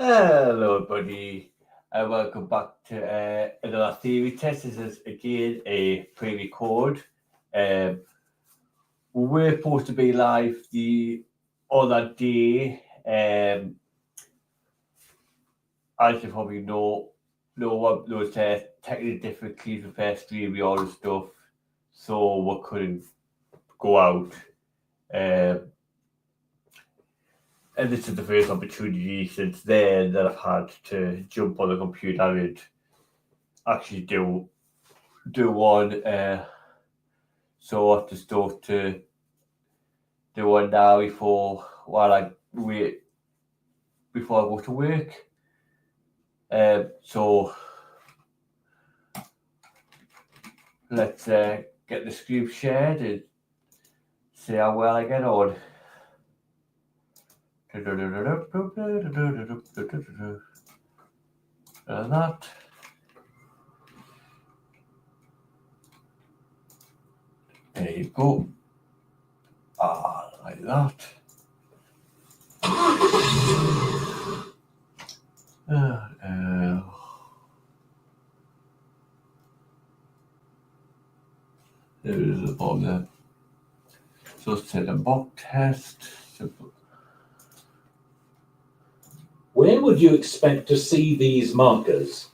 Hello, everybody, and welcome back to another theory test. This is again a pre-record. We were supposed to be live the other day. As you probably know, those technical difficulties with StreamYard and stuff, so we couldn't go out. And this is the first opportunity since then that I've had to jump on the computer and actually do one. So I have to start to do one now before I go to work. So let's get the screen shared and see how well I get on. And that. There you go. Like that. There is the bottom there. So set a box test. Simple. Where would you expect to see these markers?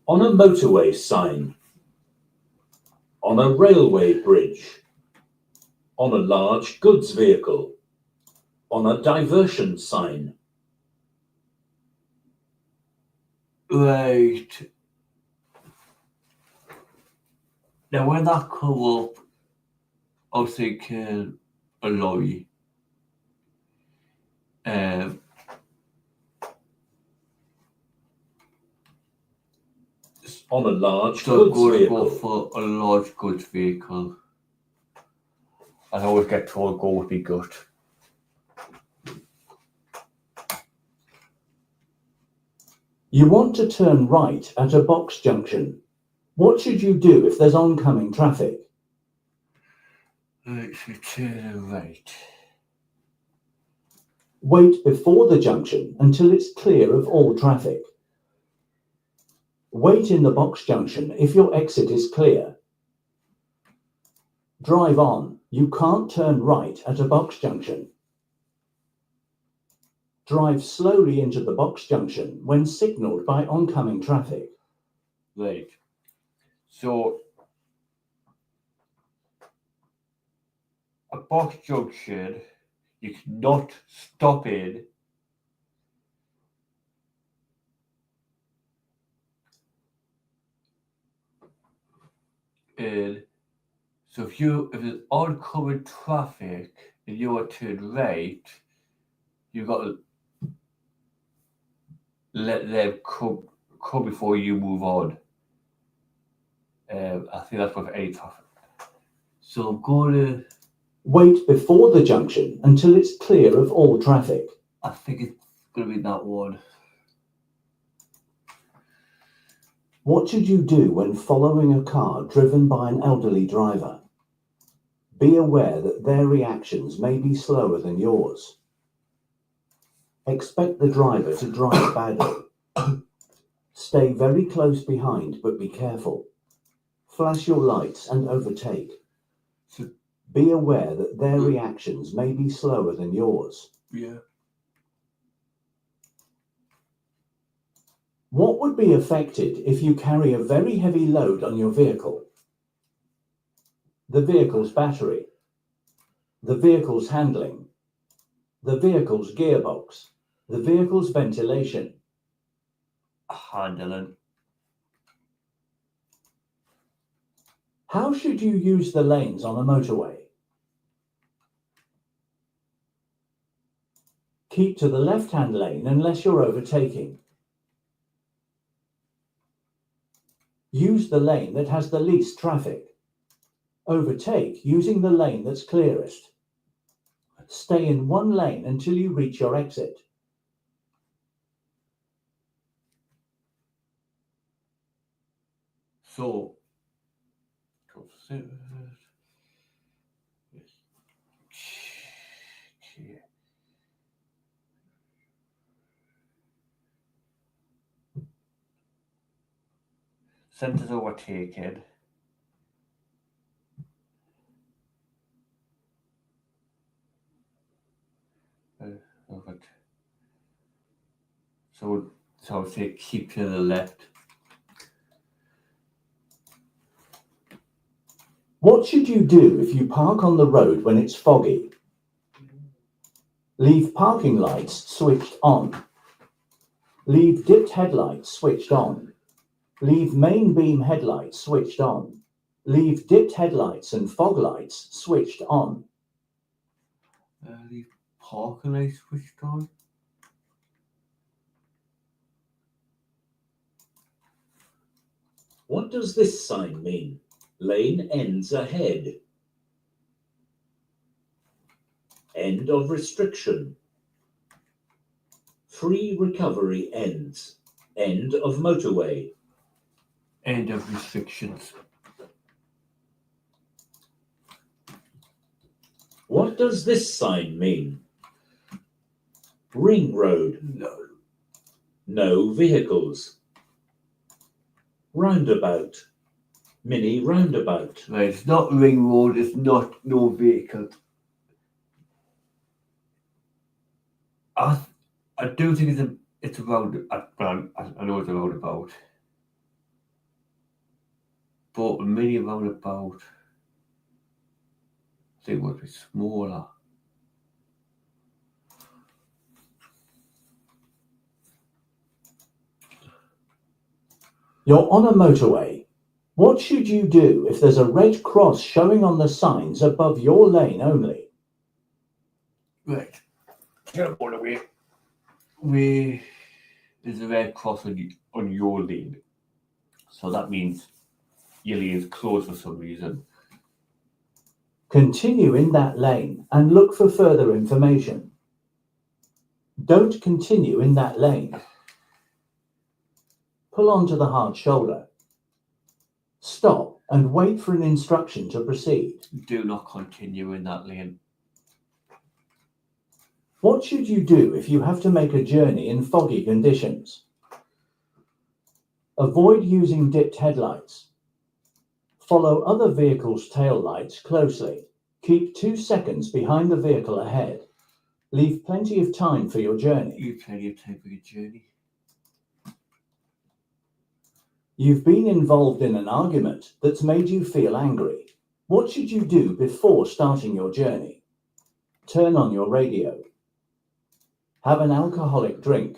On a motorway sign, on a railway bridge, on a large goods vehicle, on a diversion sign. Right. Now when that come up, I was thinking a lorry. On a large So goods vehicle. go for a large goods vehicle. I always get told go with my gut. You want to turn right at a box junction. What should you do if there's oncoming traffic? Right, so turn right. Wait before the junction until it's clear of all traffic. Wait in the box junction if your exit is clear. Drive on. You can't turn right at a box junction. Drive slowly into the box junction when signalled by oncoming traffic. Right. So a box junction you cannot stop in. And so if there's oncoming traffic and you want to turn right, you've got to let them come before you move on. I think that's with any traffic. So I'm going to wait before the junction until it's clear of all traffic. I think it's going to be that one. What should you do when following a car driven by an elderly driver? Be aware that their reactions may be slower than yours. Expect the driver to drive badly. Stay very close behind, but be careful. Flash your lights and overtake. Be aware that their reactions may be slower than yours. Yeah. What would be affected if you carry a very heavy load on your vehicle? The vehicle's battery, the vehicle's handling, the vehicle's gearbox, the vehicle's ventilation. Handling. How should you use the lanes on a motorway? Keep to the left-hand lane unless you're overtaking. Use the lane that has the least traffic. Overtake using the lane that's clearest. Stay in one lane until you reach your exit. So, Centre's overtaken. Over. So I would say keep to the left. What should you do if you park on the road when it's foggy? Leave parking lights switched on. Leave dipped headlights switched on. Leave main beam headlights switched on. Leave dipped headlights and fog lights switched on. Leave parking lights switched on. What does this sign mean? Lane ends ahead. End of restriction. Free recovery ends. End of motorway. End of restrictions. What does this sign mean? Ring road. No. No vehicles. Roundabout. Mini roundabout. Right, it's not ring road, it's not no vehicle. I do think it's a round. I know it's a roundabout. But a mini roundabout, I think would be smaller. You're on a motorway. What should you do if there's a red cross showing on the signs above your lane only? Right. Get on the way. There's a red cross on your lane. So that means your lane is closed for some reason. Continue in that lane and look for further information. Don't continue in that lane. Pull onto the hard shoulder. Stop and wait for an instruction to proceed. Do not continue in that lane. What should you do if you have to make a journey in foggy conditions? Avoid using dipped headlights. Follow other vehicles' tail lights closely. Keep 2 seconds behind the vehicle ahead. Leave plenty of time for your journey. Leave plenty of time for your journey. You've been involved in an argument that's made you feel angry. What should you do before starting your journey? Turn on your radio. Have an alcoholic drink.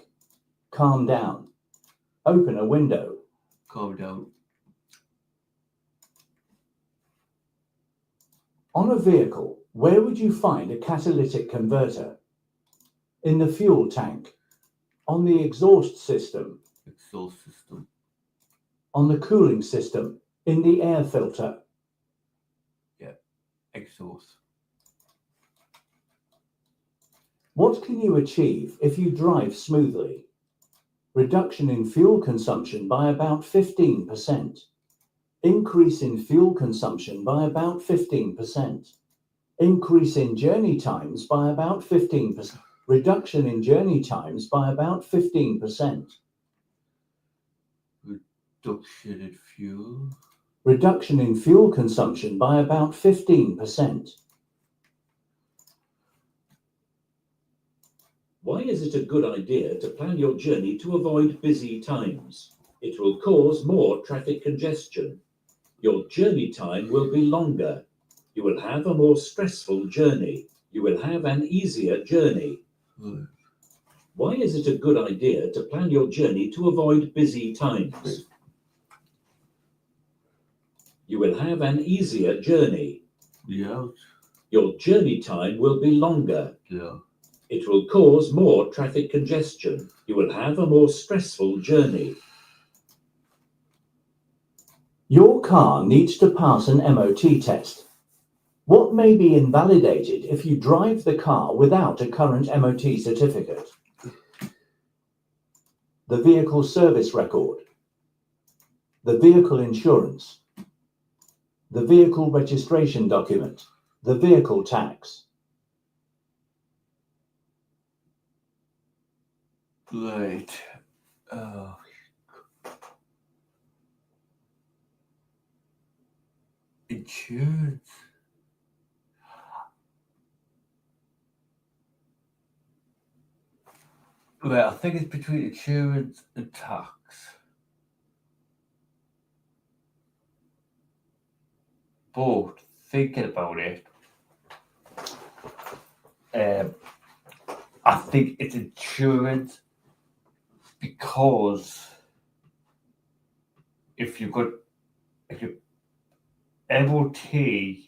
Calm down. Open a window. Calm down. On a vehicle, where would you find a catalytic converter? In the fuel tank. On the exhaust system. Exhaust system. On the cooling system. In the air filter. Yeah, exhaust. What can you achieve if you drive smoothly? Reduction in fuel consumption by about 15%. Increase in fuel consumption by about 15%. Increase in journey times by about 15%. Reduction in journey times by about 15%. Reduction in fuel. Reduction in fuel consumption by about 15%. Why is it a good idea to plan your journey to avoid busy times? It will cause more traffic congestion. Your journey time will be longer. You will have a more stressful journey. You will have an easier journey. Why is it a good idea to plan your journey to avoid busy times? You will have an easier journey. Yeah. Your journey time will be longer. Yeah. It will cause more traffic congestion. You will have a more stressful journey. Your car needs to pass an MOT test. What may be invalidated if you drive the car without a current MOT certificate? The vehicle service record. The vehicle insurance. The vehicle registration document. The vehicle tax. Right. insurance. Well, I think it's between insurance and tax. But thinking about it, I think it's insurance because if you MOT, if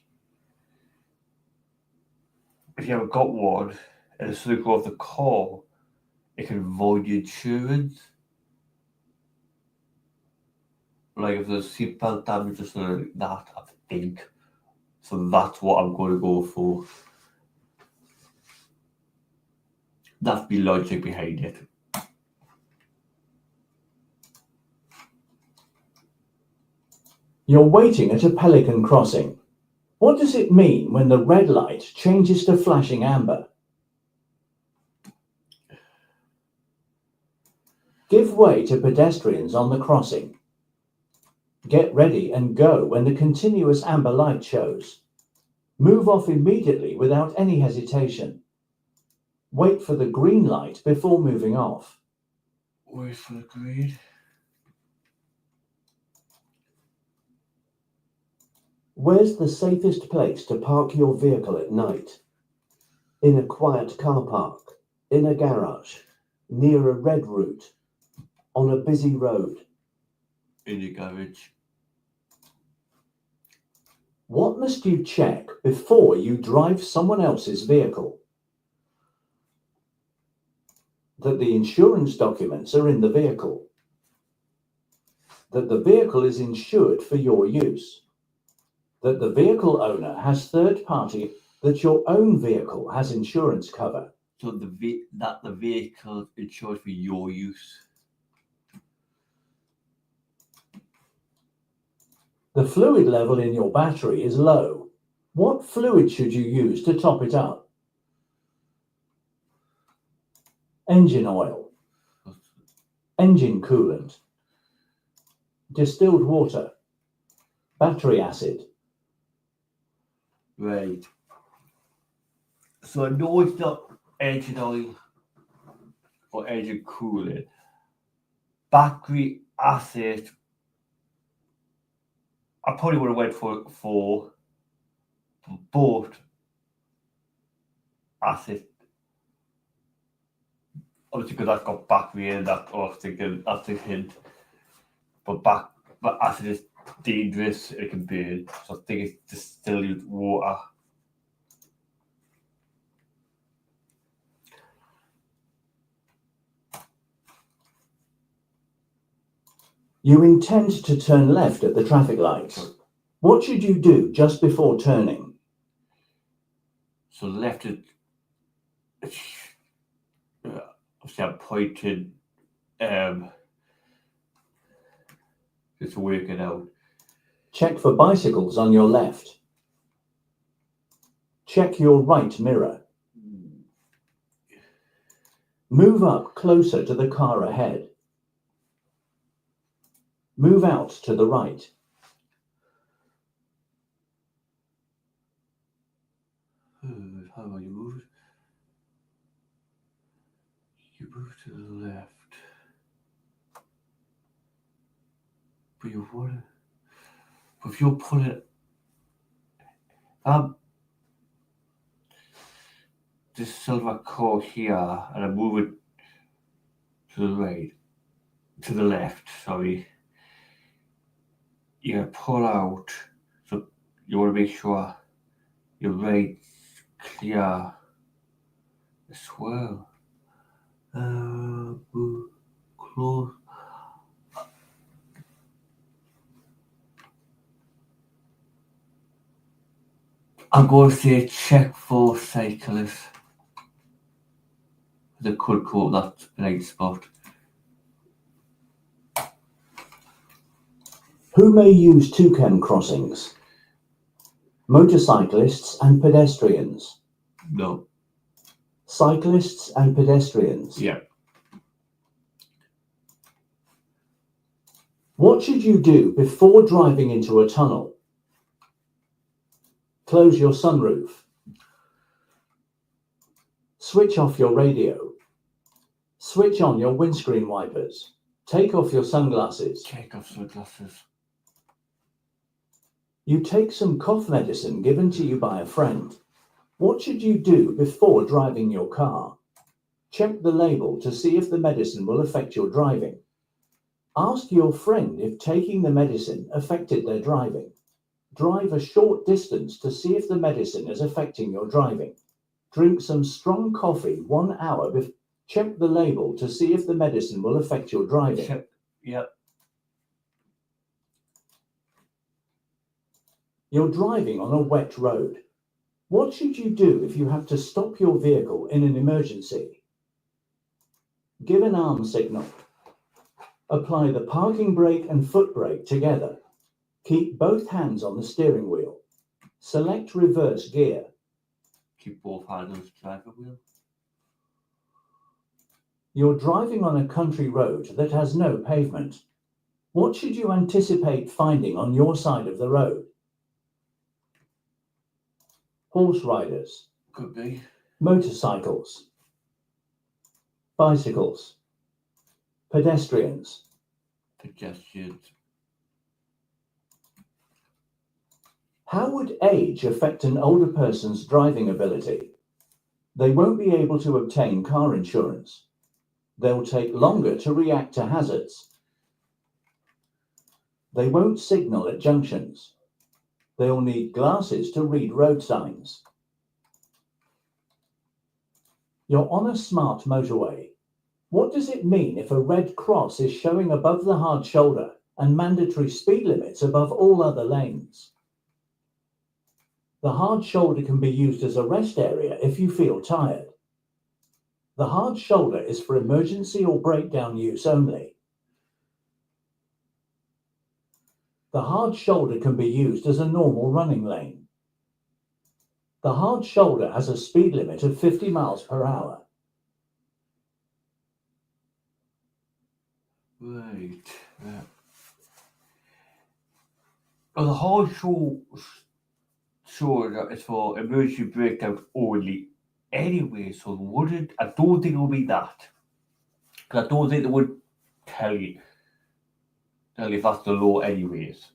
you haven't got one and it's something off the car, it can void your insurance. Like if there's seatbelt damage or something like that, I think. So that's what I'm going to go for. That's the logic behind it. You're waiting at a pelican crossing. What does it mean when the red light changes to flashing amber? Give way to pedestrians on the crossing. Get ready and go when the continuous amber light shows. Move off immediately without any hesitation. Wait for the green light before moving off. Wait for the green. Where's the safest place to park your vehicle at night? In a quiet car park, in a garage, near a red route, on a busy road. In your garage. What must you check before you drive someone else's vehicle? That the insurance documents are in the vehicle. That the vehicle is insured for your use. That the vehicle owner has third party, that your own vehicle has insurance cover. So that the vehicle is insured for your use. The fluid level in your battery is low. What fluid should you use to top it up? Engine oil, engine coolant, distilled water, battery acid. Right. So I know it's not engine oil or engine coolant. Battery acid, I probably would have went for both acid. Obviously, because that's got battery in that, I was thinking that's a hint. But acid is dangerous, it can burn. So I think it's distilled water. You intend to turn left at the traffic lights. What should you do just before turning? So left it. Obviously, I'm pointing. Just working out. Check for bicycles on your left. Check your right mirror. Move up closer to the car ahead. Move out to the right. How about you move? You move to the left. But you want to. But if you're pulling. This silver core here, and I move it to the right. To the left, sorry. You pull out, so you want to make sure your right's clear as well. Close. I'm going to say check for cyclists. They could call that blind spot. Who may use toucan crossings? Motorcyclists and pedestrians. No. Cyclists and pedestrians. Yeah. What should you do before driving into a tunnel? Close your sunroof. Switch off your radio. Switch on your windscreen wipers. Take off your sunglasses. Take off sunglasses. You take some cough medicine given to you by a friend. What should you do before driving your car? Check the label to see if the medicine will affect your driving. Ask your friend if taking the medicine affected their driving. Drive a short distance to see if the medicine is affecting your driving. Drink some strong coffee 1 hour before. Check the label to see if the medicine will affect your driving. Yep. You're driving on a wet road. What should you do if you have to stop your vehicle in an emergency? Give an arm signal. Apply the parking brake and foot brake together. Keep both hands on the steering wheel. Select reverse gear. Keep both hands on the driver wheel. You're driving on a country road that has no pavement. What should you anticipate finding on your side of the road? Horse riders. Could be. Motorcycles. Bicycles. Pedestrians. Pedestrians. How would age affect an older person's driving ability? They won't be able to obtain car insurance. They'll take longer to react to hazards. They won't signal at junctions. They'll need glasses to read road signs. You're on a smart motorway. What does it mean if a red cross is showing above the hard shoulder and mandatory speed limits above all other lanes? The hard shoulder can be used as a rest area if you feel tired. The hard shoulder is for emergency or breakdown use only. The hard shoulder can be used as a normal running lane. The hard shoulder has a speed limit of 50 miles per hour. Right. Well, the hard shoulder is for emergency breakdown only. Anyway, so I don't think it will be that. Because I don't think they would tell you if that's the law anyways.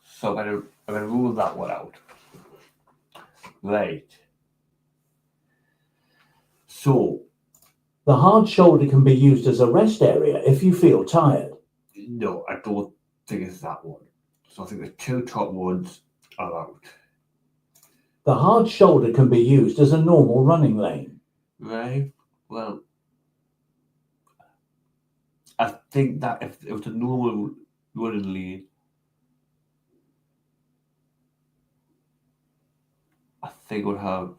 So I'm gonna rule that one out. Right. So the hard shoulder can be used as a rest area if you feel tired. No, I don't think it's that one. So I think the two top ones are out. The hard shoulder can be used as a normal running lane. Right. Well, I think that if it was a normal running lane, I think it would have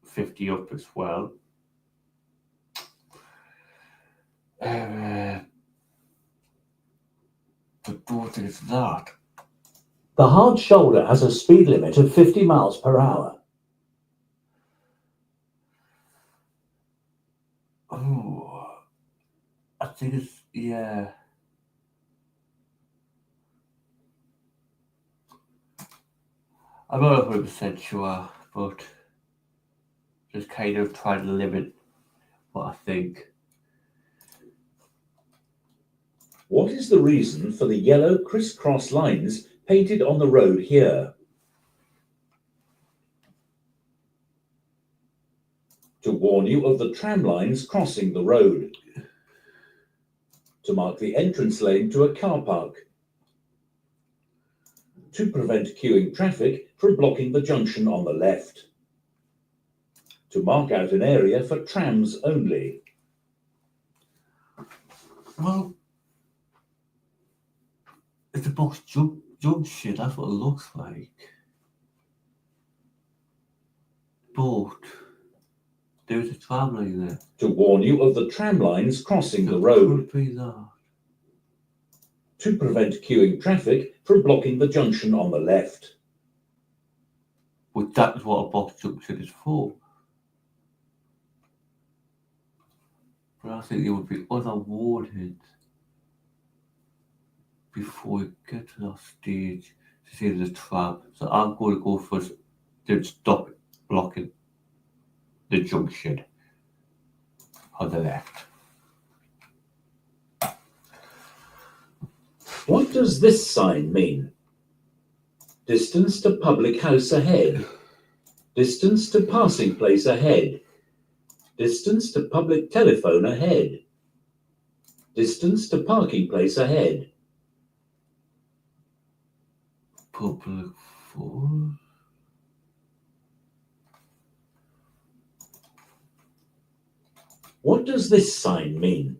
50 up as well. I don't think it's that. The hard shoulder has a speed limit of 50 miles per hour. Oh, I think it's, yeah. I'm not 100% sure, but just kind of trying to limit what I think. What is the reason for the yellow crisscross lines painted on the road here? To warn you of the tram lines crossing the road. To mark the entrance lane to a car park. To prevent queuing traffic from blocking the junction on the left. To mark out an area for trams only. Well, it's a box junction, that's what it looks like. But there's a tram line there. To warn you of the tram lines crossing the road. Could be that. To prevent queuing traffic from blocking the junction on the left. But that is what a box junction is for. But I think there would be other warnings before we get to that stage. to see there's a tram. So I'm going to go for to stop blocking the junction on the left. What does this sign mean? Distance to public house ahead. Distance to passing place ahead. Distance to public telephone ahead. Distance to parking place ahead. Public phone. What does this sign mean?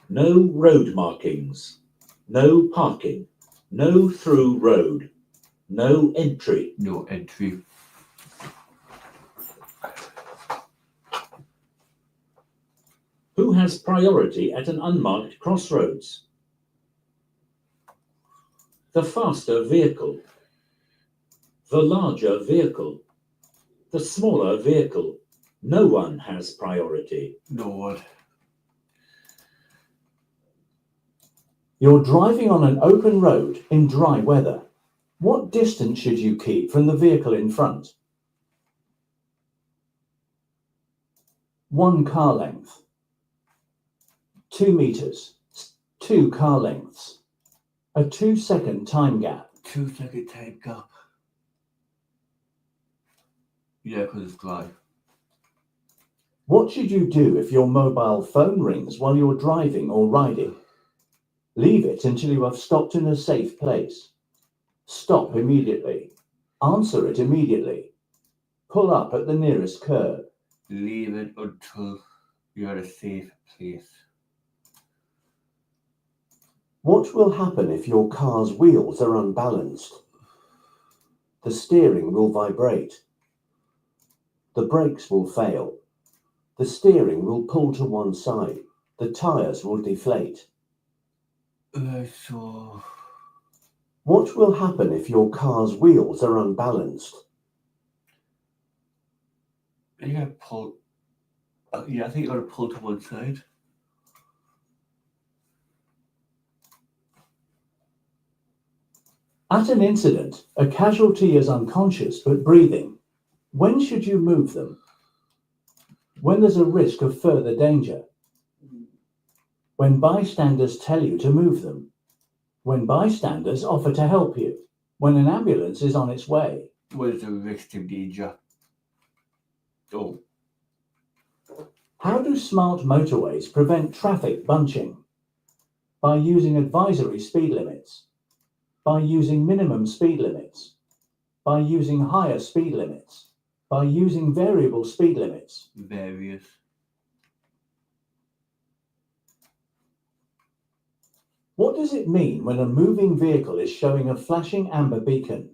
No road markings. No parking. No through road. No entry. No entry. Who has priority at an unmarked crossroads? The faster vehicle. The larger vehicle. The smaller vehicle. No one has priority. No one. You're driving on an open road in dry weather. What distance should you keep from the vehicle in front? 1 car length. 2 meters. 2 car lengths. A 2-second time gap. 2-second time gap. Yeah, because it's dry. What should you do if your mobile phone rings while you're driving or riding? Leave it until you have stopped in a safe place. Stop immediately. Answer it immediately. Pull up at the nearest curb. Leave it until you're at a safe place. What will happen if your car's wheels are unbalanced? The steering will vibrate. The brakes will fail. The steering will pull to one side. The tires will deflate. So What will happen if your car's wheels are unbalanced? you gotta pull. Yeah, I think you gotta pull to one side. At an incident, a casualty is unconscious but breathing. When should you move them? When there's a risk of further danger. When bystanders tell you to move them. When bystanders offer to help you. When an ambulance is on its way. Where's the risk of danger? Oh, How do smart motorways prevent traffic bunching? By using advisory speed limits. By using minimum speed limits. By using higher speed limits. By using variable speed limits. various. What does it mean when a moving vehicle is showing a flashing amber beacon?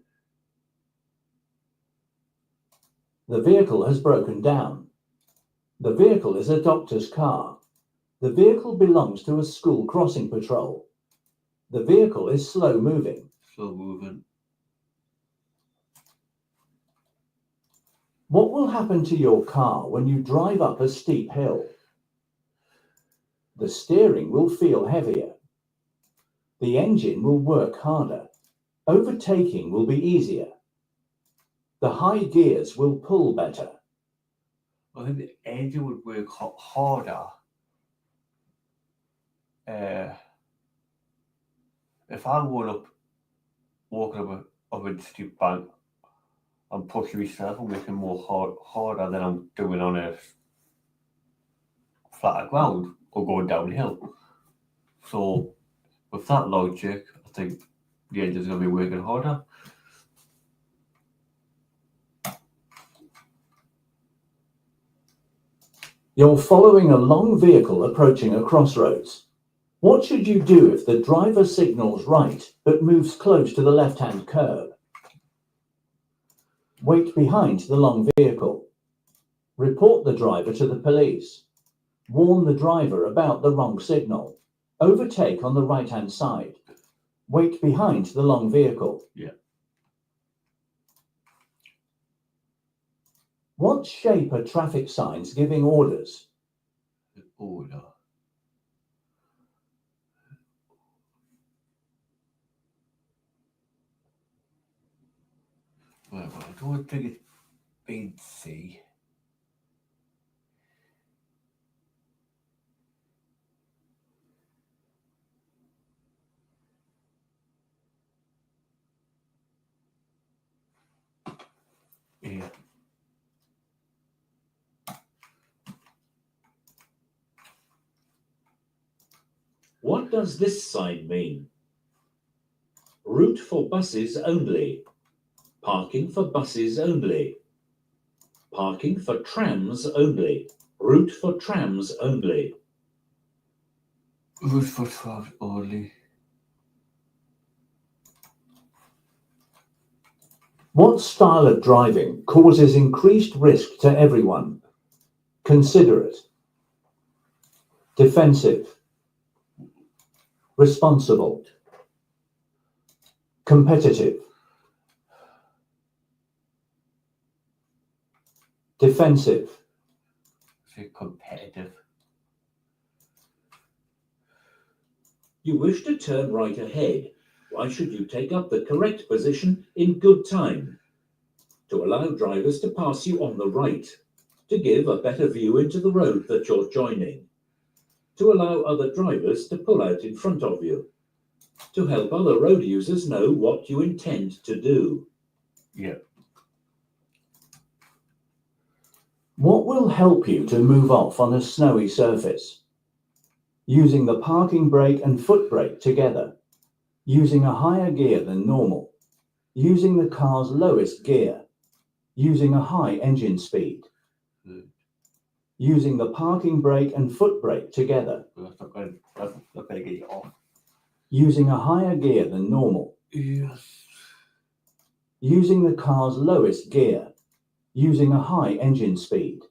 The vehicle has broken down. The vehicle is a doctor's car. The vehicle belongs to a school crossing patrol. The vehicle is slow moving. Slow moving. What will happen to your car when you drive up a steep hill? The steering will feel heavier. The engine will work harder. Overtaking will be easier. The high gears will pull better. I think the engine would work harder. If I'm walking up a steep bank, I'm pushing myself and making more harder than I'm doing on a flatter ground or going downhill. So with that logic, I think the engine's going to be working harder. You're following a long vehicle approaching a crossroads. What should you do if the driver signals right but moves close to the left-hand curb? Wait behind the long vehicle. Report the driver to the police. Warn the driver about the wrong signal. Overtake on the right-hand side. Wait behind the long vehicle. Yeah. What shape are traffic signs giving orders? Order. Well, I don't think it's been C. Yeah. What does this sign mean? Route for buses only. Parking for buses only. Parking for trams only. Route for trams only. Route for trams only. What style of driving causes increased risk to everyone? Considerate, defensive, responsible, competitive, defensive, Say competitive. You wish to turn right ahead. Why should you take up the correct position in good time? To allow drivers to pass you on the right. To give a better view into the road that you're joining. To allow other drivers to pull out in front of you. To help other road users know what you intend to do. Yeah. What will help you to move off on a snowy surface? Using the parking brake and foot brake together. Using a higher gear than normal. Using the car's lowest gear. Using a high engine speed. Using the parking brake and foot brake together. That's not going to get you off. Using a higher gear than normal. Yes. Using the car's lowest gear. Using a high engine speed.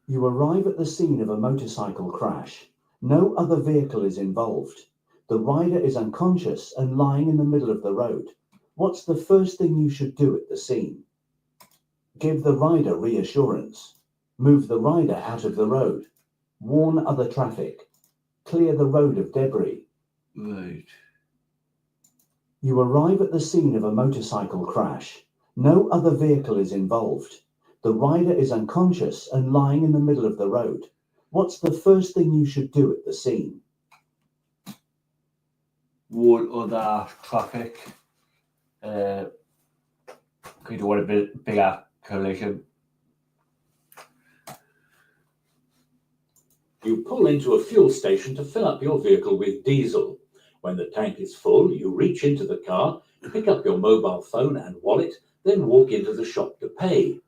You arrive at the scene of a motorcycle crash. No other vehicle is involved. The rider is unconscious and lying in the middle of the road. What's the first thing you should do at the scene? Give the rider reassurance. Move the rider out of the road. Warn other traffic. Clear the road of debris. Right. You arrive at the scene of a motorcycle crash. No other vehicle is involved. The rider is unconscious and lying in the middle of the road. What's the first thing you should do at the scene? Warn other traffic. You don't want a bigger collision. You pull into a fuel station to fill up your vehicle with diesel. When the tank is full, you reach into the car, pick up your mobile phone and wallet, then walk into the shop to pay.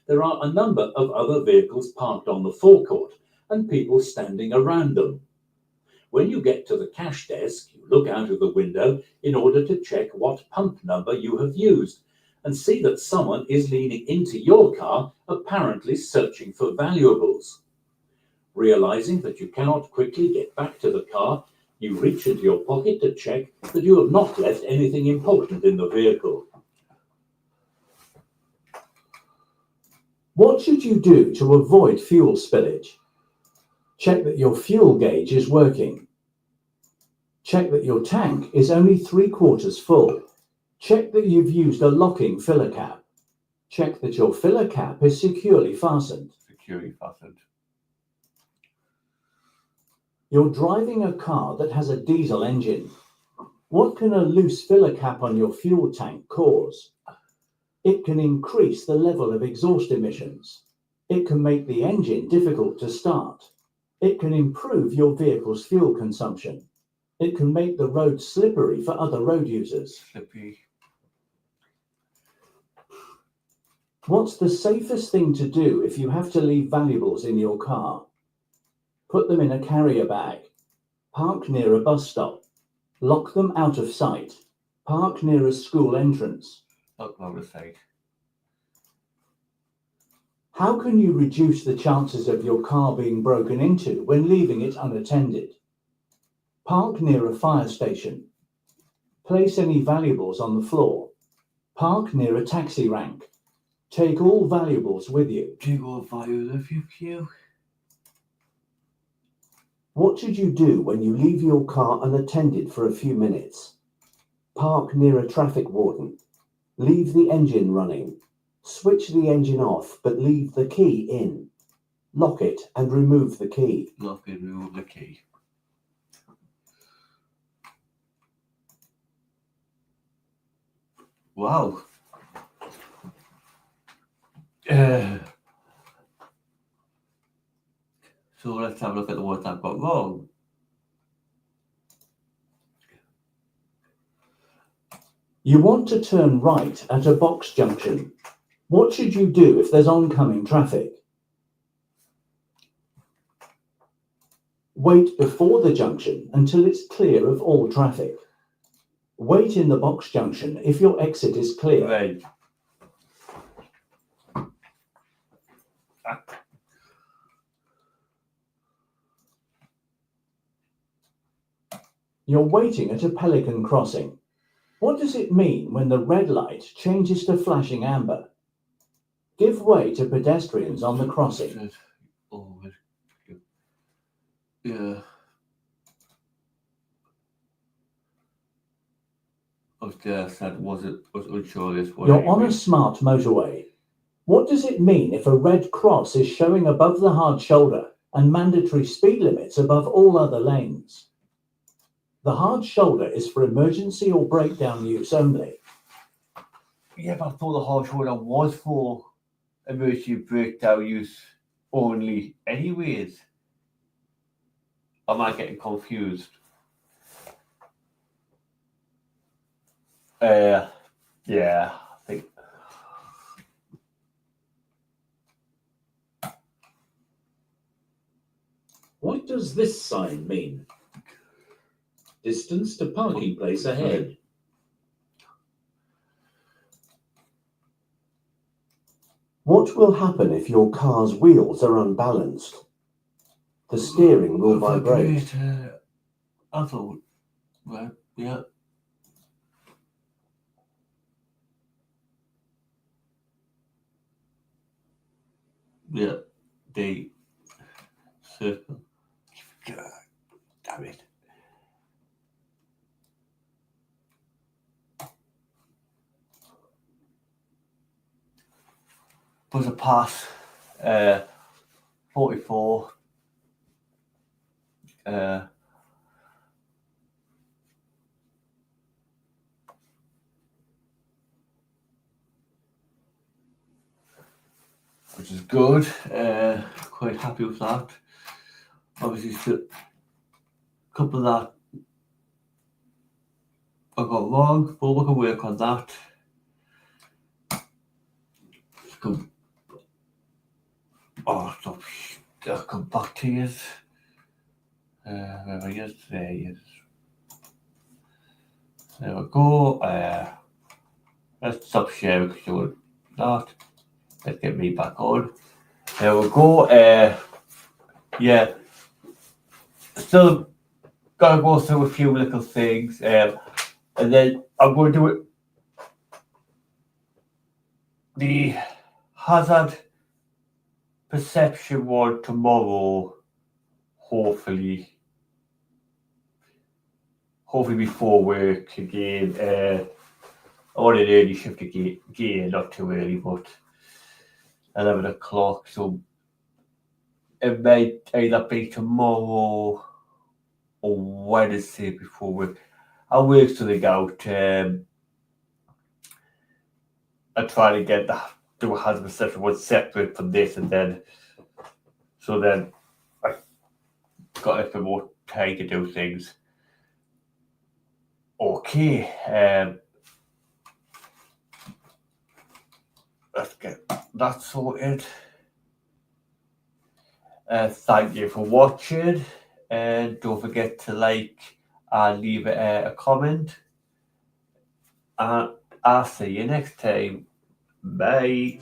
There are a number of other vehicles parked on the forecourt and people standing around them. When you get to the cash desk, you look out of the window in order to check what pump number you have used and see that someone is leaning into your car, apparently searching for valuables. Realizing that you cannot quickly get back to the car, you reach into your pocket to check that you have not left anything important in the vehicle. What should you do to avoid fuel spillage? Check that your fuel gauge is working. Check that your tank is only 3/4 full. Check that you've used a locking filler cap. Check that your filler cap is securely fastened. Securely fastened. You're driving a car that has a diesel engine. What can a loose filler cap on your fuel tank cause? It can increase the level of exhaust emissions. It can make the engine difficult to start. It can improve your vehicle's fuel consumption. It can make the road slippery for other road users. Slippery. What's the safest thing to do if you have to leave valuables in your car? Put them in a carrier bag. Park near a bus stop. Lock them out of sight. Park near a school entrance. Not out of sight. How can you reduce the chances of your car being broken into when leaving it unattended? Park near a fire station. Place any valuables on the floor. Park near a taxi rank. Take all valuables with you. Do you go value the few? What should you do when you leave your car unattended for a few minutes? Park near a traffic warden. Leave the engine running. Switch the engine off, but leave the key in. Lock it and remove the key. Lock and remove the key. Wow. So let's have a look at the ones I've got wrong. You want to turn right at a box junction. What should you do if there's oncoming traffic? Wait before the junction until it's clear of all traffic. Wait in the box junction if your exit is clear. Right. You're waiting at a pelican crossing. What does it mean when the red light changes to flashing amber? Give way to pedestrians on the crossing. Oh, yeah. I was unsure this one. You're on a smart motorway. What does it mean if a red cross is showing above the hard shoulder and mandatory speed limits above all other lanes? The hard shoulder is for emergency or breakdown use only. Yeah, but I thought the hard shoulder was for emergency breakdown use only anyways. Am I getting confused? Yeah, I think. What does this sign mean? Distance to parking place ahead. What will happen if your car's wheels are unbalanced? The steering will vibrate. I thought, well, yeah. Yeah, the circle. God, damn it. Buzzer pass, 44. Which is good. Quite happy with that. Obviously, still a couple of that I got wrong, but we can work on that. Stop. I'll come back to you. Where are you? There he is. There we go. Let's stop sharing because you want that. Let's get me back on. There we go. Yeah. Still gotta go through a few little things. And then I'm going to do it. The hazard perception one tomorrow, hopefully before work again. I want an early shift again, not too early, but 11 o'clock. So it might either be tomorrow or Wednesday before work. I'll work something out. I try to get do a hazard perception one separate from this, and then I got a bit more time to do things. Okay, let's get that sorted. Thank you for watching, and don't forget to like and leave a comment. And I'll see you next time. Bye.